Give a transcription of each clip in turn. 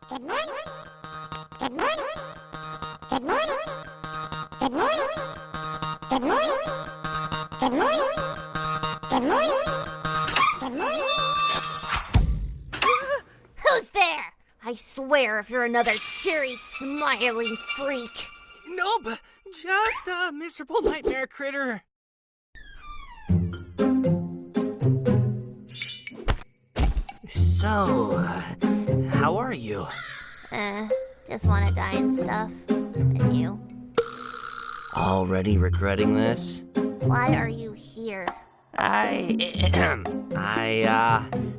Good morning. Good morning. Good morning. Good morning. Good morning. Good morning. Good morning. Good morning. Who's there? I swear if you're another cheery, smiling freak. Nope, just a miserable nightmare critter. So, how are you? Just wanna die and stuff. And you? Already regretting this? Why are you here? I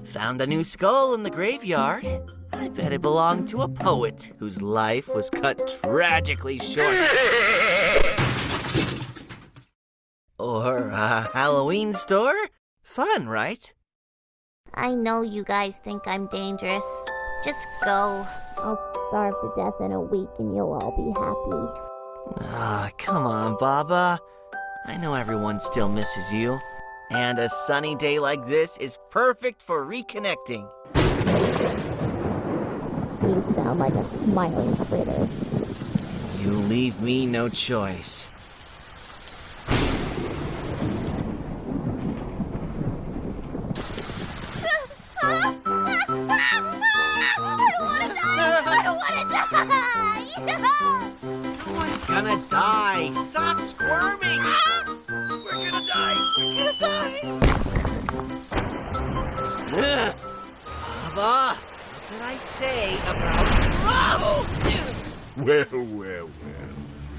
found a new skull in the graveyard. I bet it belonged to a poet whose life was cut tragically short. Or a Halloween store? Fun, right? I know you guys think I'm dangerous. Just go. I'll starve to death in a week and you'll all be happy. Come on, Baba. I know everyone still misses you. And a sunny day like this is perfect for reconnecting. You sound like a smiling critter. You leave me no choice. I don't wanna die! No one's gonna die. Stop squirming. We're gonna die. We're gonna die. Baba, what did I say about... Oh! Well.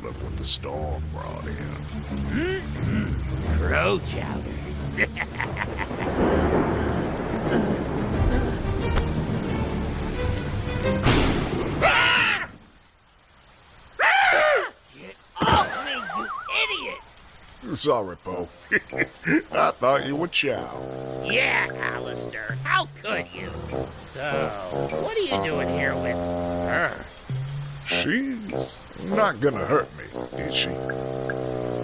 Look what the storm brought in. Crow chowder. Get off me, you idiots! Sorry, Poe. I thought you were Chow. Yeah, Alistair, how could you? So, what are you doing here with her? She's not gonna hurt me, is she?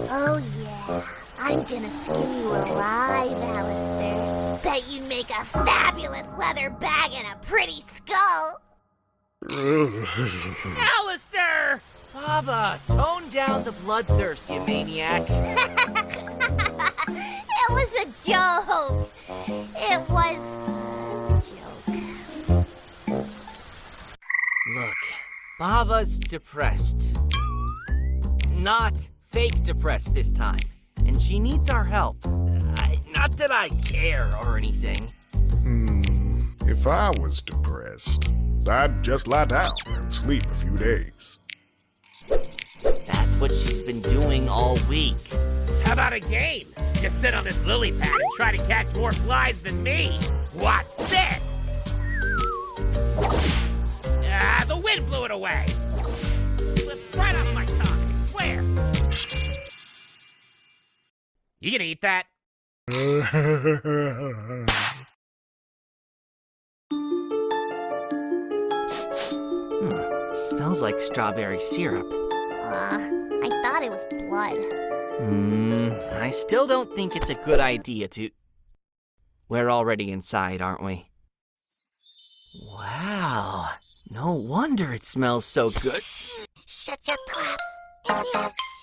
Oh yeah, I'm gonna skin you alive, Alistair. Bet you'd make a fabulous leather bag and a pretty skull. Alistair! Baba, tone down the bloodthirst, you maniac. It was a joke. It was a joke. Look, Baba's depressed. Not fake depressed this time. And she needs our help. Not that I care or anything. If I was depressed, I'd just lie down and sleep a few days. That's what she's been doing all week. How about a game? Just sit on this lily pad and try to catch more flies than me. Watch this! The wind blew it away. Slipped right off my tongue, I swear. You gonna eat that? Smells like strawberry syrup. I thought it was blood. I still don't think it's a good idea to... We're already inside, aren't we? Wow, no wonder it smells so good. Shut your trap.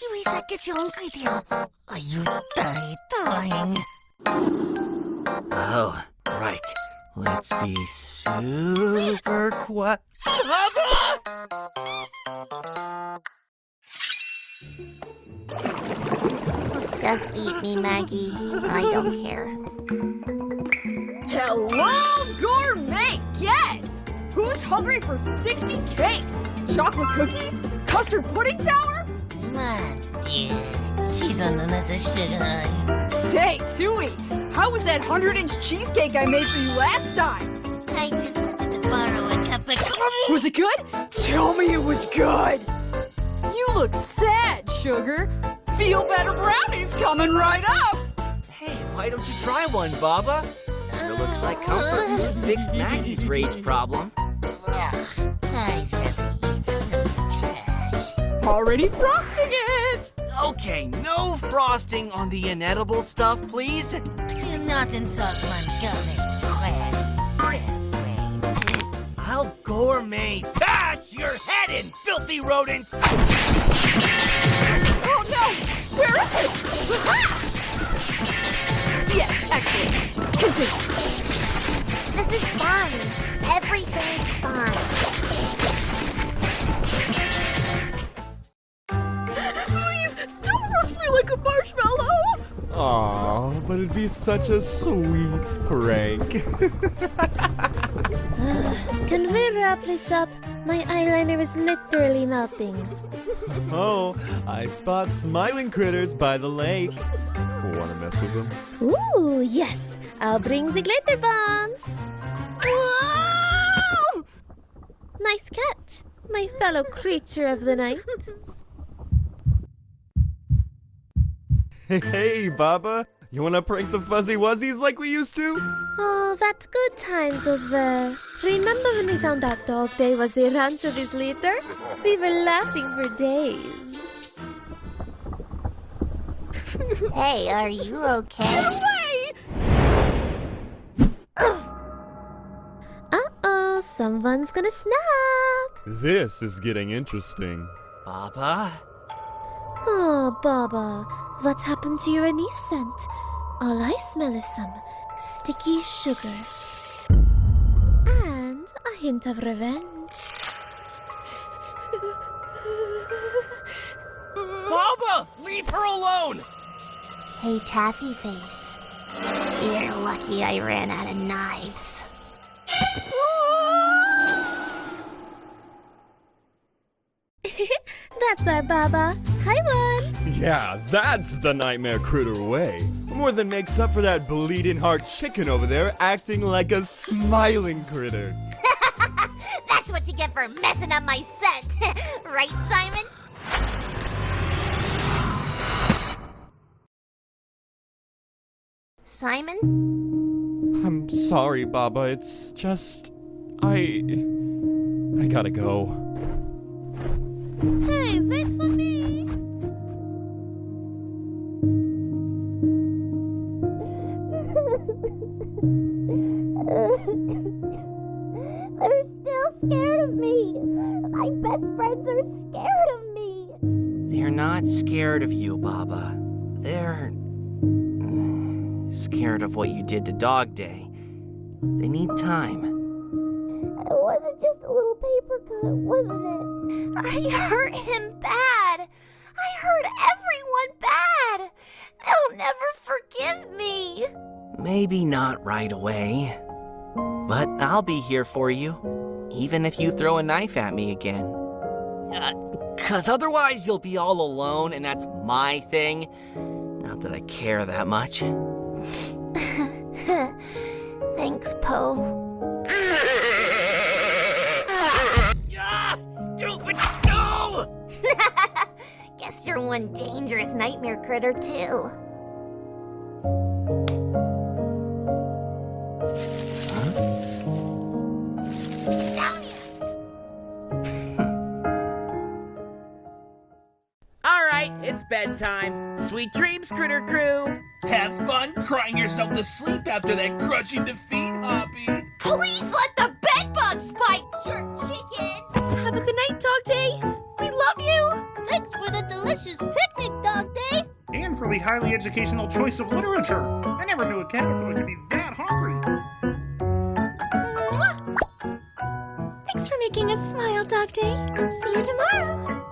You is like get your hungry deal. Are you dying? Oh, right. Let's be super quiet. Just eat me, Maggie. I don't care. Hello, gourmet guests! Who's hungry for 60 cakes? Chocolate cookies? Custard pudding tower? My dear, she's on another sugar high. Say, Tui, how was that 100-inch cheesecake I made for you last time? I just wanted to borrow a cup of... Was it good? Tell me it was good! You look sad, Sugar. Feel better brownies coming right up! Hey, why don't you try one, Baba? Sure looks like comfort food fixed Maggie's rage problem. I just eat from the trash. Already frosting it! Okay, no frosting on the inedible stuff, please. Do not insult my gummy trash, red brain. I'll gourmet bash your head in, filthy rodent! Oh no! Where is it? Yes, excellent. Continue. This is fun. Everything's fun. Please, don't roast me like a marshmallow! Aw, but it'd be such a sweet prank. Can we wrap this up? My eyeliner is literally melting. Oh, I spot smiling critters by the lake. Wanna mess with them? Ooh, yes. I'll bring the glitter bombs. Whoa! Nice cat, my fellow creature of the night. Hey, Baba. You wanna prank the Fuzzy Wuzzies like we used to? Oh, that good times those were. Remember when we found out Dog Day was the run to this litter? We were laughing for days. Hey, are you okay? Uh-oh, someone's gonna snap. This is getting interesting. Baba? Oh, Baba, what happened to your anise scent? All I smell is some sticky sugar. And a hint of revenge. Baba! Leave her alone! Hey, Taffy Face. You're lucky I ran out of knives. That's our Baba. Hi, one. Yeah, that's the nightmare critter way. More than makes up for that bleeding heart chicken over there acting like a smiling critter. That's what you get for messing up my scent. Right, Simon? Simon? I'm sorry, Baba. It's just... I gotta go. Hey, wait for me. They're still scared of me. My best friends are scared of me. They're not scared of you, Baba. They're scared of what you did to Dog Day. They need time. It wasn't just a little paper cut, wasn't it? I hurt him bad. I hurt everyone bad. They'll never forgive me. Maybe not right away. But I'll be here for you, even if you throw a knife at me again. 'Cause otherwise you'll be all alone, and that's my thing. Not that I care that much. Thanks, Poe. Ah, stupid skull! Guess you're one dangerous nightmare critter, too. Down here. All right, it's bedtime. Sweet dreams, Critter Crew. Have fun crying yourself to sleep after that crushing defeat, Hoppy. Please let the bedbugs bite, jerk chicken! Have a good night, Dog Day. We love you. Thanks for the delicious picnic, Dog Day. And for the highly educational choice of literature. I never knew a caterpillar could be that hungry. Thanks for making us smile, Dog Day. See you tomorrow.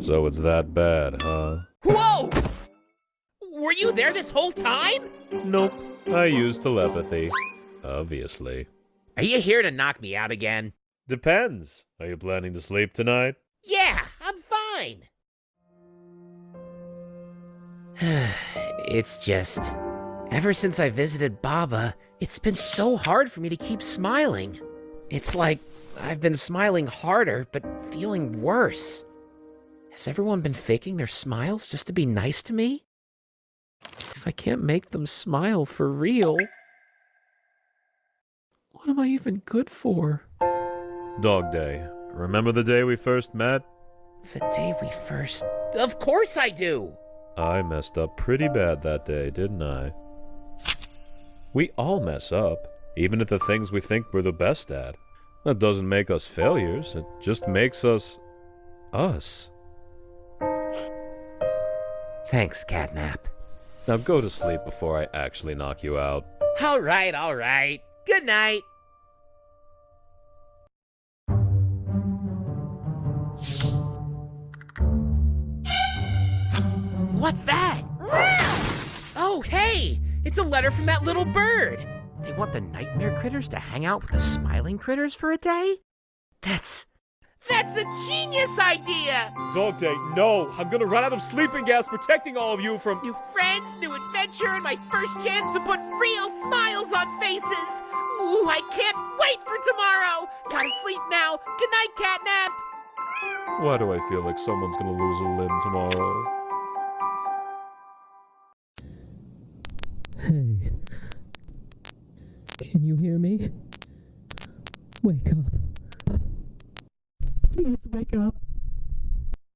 So it's that bad, huh? Whoa! Were you there this whole time? Nope. I use telepathy. Obviously. Are you here to knock me out again? Depends. Are you planning to sleep tonight? Yeah, I'm fine. It's just, ever since I visited Baba, it's been so hard for me to keep smiling. It's like I've been smiling harder, but feeling worse. Has everyone been faking their smiles just to be nice to me? If I can't make them smile for real... What am I even good for? Dog Day. Remember the day we first met? The day we first... Of course I do! I messed up pretty bad that day, didn't I? We all mess up, even at the things we think we're the best at. That doesn't make us failures, it just makes us... us. Thanks, Catnap. Now go to sleep before I actually knock you out. All right. Good night. What's that? Oh, hey! It's a letter from that little bird. They want the nightmare critters to hang out with the smiling critters for a day? That's a genius idea! Dog Day, no! I'm gonna run out of sleeping gas protecting all of you from... New friends, new adventure, and my first chance to put real smiles on faces! Ooh, I can't wait for tomorrow! Gotta sleep now. Good night, Catnap! Why do I feel like someone's gonna lose a limb tomorrow? Hey. Can you hear me? Wake up. Please wake up.